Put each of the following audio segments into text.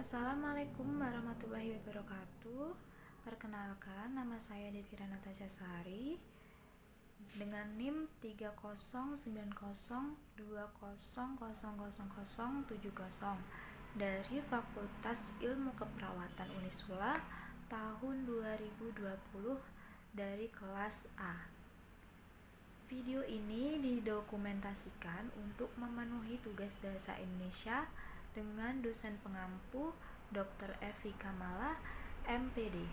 Assalamualaikum warahmatullahi wabarakatuh. Perkenalkan, nama saya Devira Natasha Sari dengan NIM 3090200070 dari Fakultas Ilmu Keperawatan Unisula tahun 2020 dari kelas A. Video ini didokumentasikan untuk memenuhi tugas bahasa Indonesia dengan dosen pengampu Dr. Evi Kamala, MPD.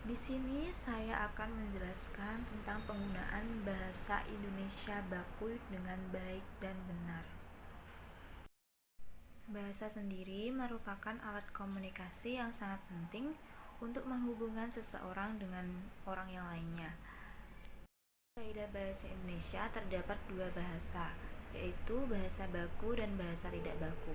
Di sini saya akan menjelaskan tentang penggunaan bahasa Indonesia baku dengan baik dan benar. Bahasa sendiri merupakan alat komunikasi yang sangat penting untuk menghubungkan seseorang dengan orang yang lainnya. Kaidah bahasa Indonesia terdapat dua bahasa, yaitu bahasa baku dan bahasa tidak baku.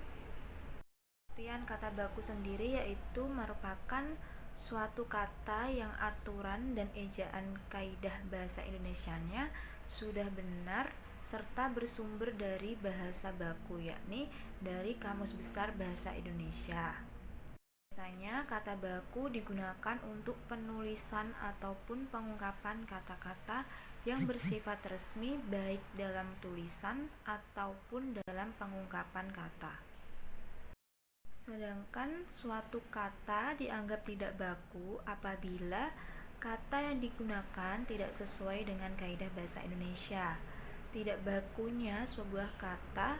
Artian kata baku sendiri yaitu merupakan suatu kata yang aturan dan ejaan kaidah bahasa Indonesianya sudah benar serta bersumber dari bahasa baku, yakni dari Kamus Besar Bahasa Indonesia. Biasanya kata baku digunakan untuk penulisan ataupun pengungkapan kata-kata yang bersifat resmi baik dalam tulisan ataupun dalam pengungkapan kata. Sedangkan suatu kata dianggap tidak baku apabila kata yang digunakan tidak sesuai dengan kaidah bahasa Indonesia. Tidak bakunya sebuah kata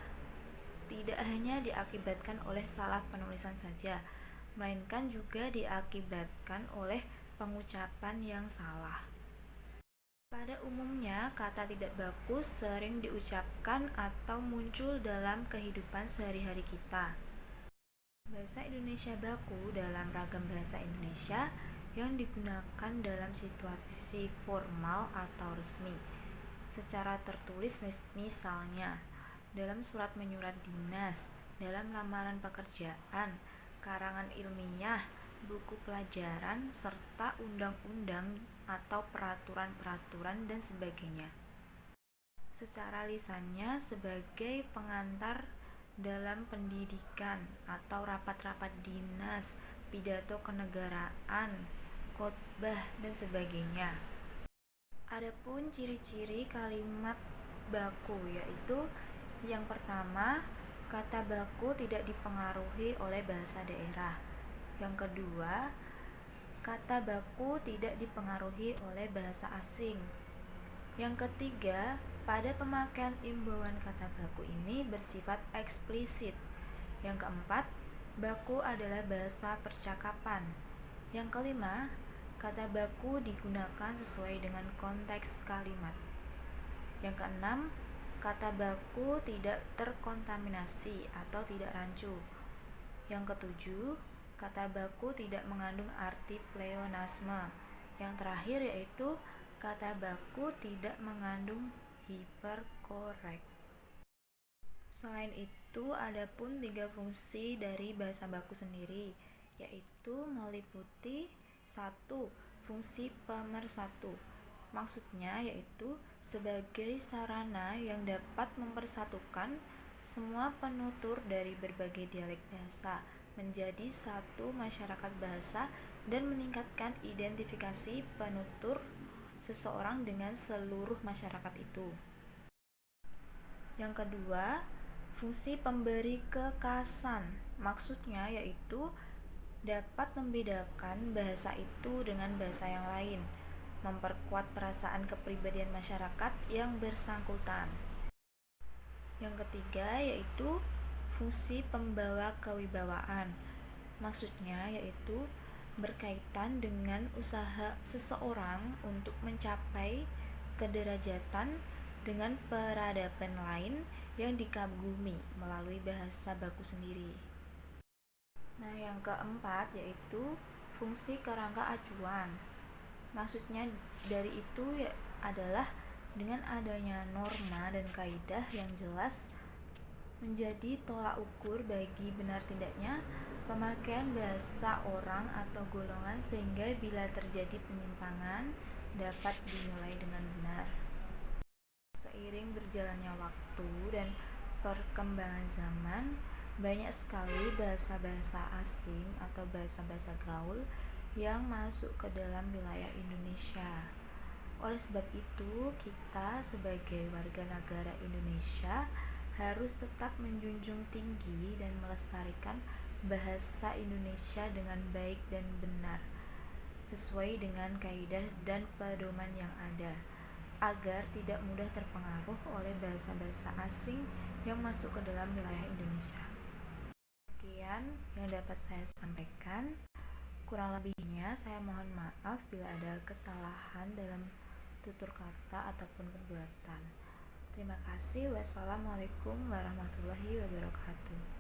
tidak hanya diakibatkan oleh salah penulisan saja, melainkan juga diakibatkan oleh pengucapan yang salah. Pada umumnya, kata tidak baku sering diucapkan atau muncul dalam kehidupan sehari-hari kita. Bahasa Indonesia baku dalam ragam bahasa Indonesia yang digunakan dalam situasi formal atau resmi. Secara tertulis misalnya, dalam surat menyurat dinas, dalam lamaran pekerjaan, karangan ilmiah, buku pelajaran, serta undang-undang atau peraturan-peraturan dan sebagainya. Secara lisannya sebagai pengantar dalam pendidikan atau rapat-rapat dinas, pidato kenegaraan, khotbah dan sebagainya. Adapun ciri-ciri kalimat baku yaitu yang pertama, kata baku tidak dipengaruhi oleh bahasa daerah. Yang kedua, kata baku tidak dipengaruhi oleh bahasa asing. Yang ketiga, pada pemakaian imbauan kata baku ini bersifat eksplisit. Yang keempat, baku adalah bahasa percakapan. Yang kelima, kata baku digunakan sesuai dengan konteks kalimat. Yang keenam, kata baku tidak terkontaminasi atau tidak rancu. Yang ketujuh, kata baku tidak mengandung arti pleonasme. Yang terakhir yaitu kata baku tidak mengandung hiperkorek. Selain itu, ada pun 3 fungsi dari bahasa baku sendiri, yaitu meliputi 1. Fungsi pemersatu. Maksudnya yaitu sebagai sarana yang dapat mempersatukan semua penutur dari berbagai dialek bahasa menjadi satu masyarakat bahasa dan meningkatkan identifikasi penutur seseorang dengan seluruh masyarakat itu. Yang kedua, fungsi pemberi kekasan. Maksudnya yaitu dapat membedakan bahasa itu dengan bahasa yang lain, memperkuat perasaan kepribadian masyarakat yang bersangkutan. Yang ketiga yaitu fungsi pembawa kewibawaan. Maksudnya yaitu berkaitan dengan usaha seseorang untuk mencapai kederajatan dengan peradaban lain yang dikagumi melalui bahasa baku sendiri. Nah, yang keempat yaitu fungsi kerangka acuan. Maksudnya dari itu adalah dengan adanya norma dan kaidah yang jelas menjadi tolak ukur bagi benar tidaknya pemakaian bahasa orang atau golongan sehingga bila terjadi penyimpangan dapat dinilai dengan benar. Seiring berjalannya waktu dan perkembangan zaman, Banyak sekali bahasa-bahasa asing atau bahasa-bahasa gaul yang masuk ke dalam wilayah Indonesia. Oleh sebab itu, kita sebagai warga negara Indonesia harus tetap menjunjung tinggi dan melestarikan bahasa Indonesia dengan baik dan benar, sesuai dengan kaidah dan pedoman yang ada, agar tidak mudah terpengaruh oleh bahasa-bahasa asing yang masuk ke dalam wilayah Indonesia. Sekian yang dapat saya sampaikan. Kurang lebihnya saya mohon maaf bila ada kesalahan dalam tutur kata ataupun perbuatan. Terima kasih. Wassalamualaikum warahmatullahi wabarakatuh.